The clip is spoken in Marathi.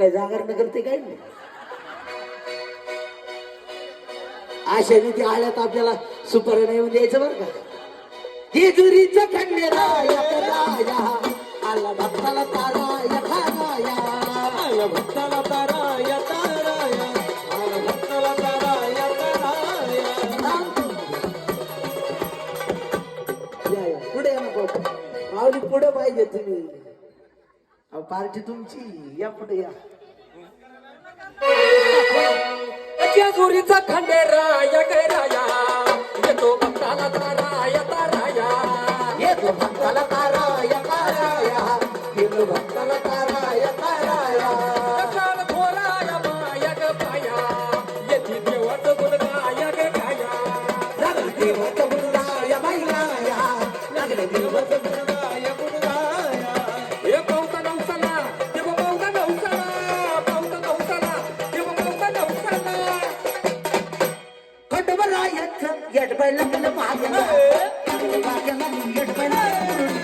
काय जागरण करते काय नाही. आशाने ती आल्यात आपल्याला सुपर नाही द्यायचं बरं का. जेजुरीचा खंडेराया राया आला भक्ताला तारा यथाराया आला भक्ताला तारा यथाराया आला भक्ताला तारा यथाराया. या पुढे या नको माऊली पुढे पाहिजे तुम्ही. पार्टी तुमची या पुढे या. जेजुरीचा खंडेराया राया येतो भक्ताला तारा यथाराया येतो भक्ताला तारा यथाराया येतो भक्ताला तारा यथाराया. कशाल थोराया माया ग पाया येथे देवाचं गुणगाया ग गाया लागलं देवाचं गुणगाया बाईराया लागलं देवाचं गुणगाया गुणगाया. हे पावता नवसाला देव पावता नवसाला पावता नवसाला देव पावता नवसाला खटबरायचं येडबळ लागलं मागला लागलं मागला येडबळ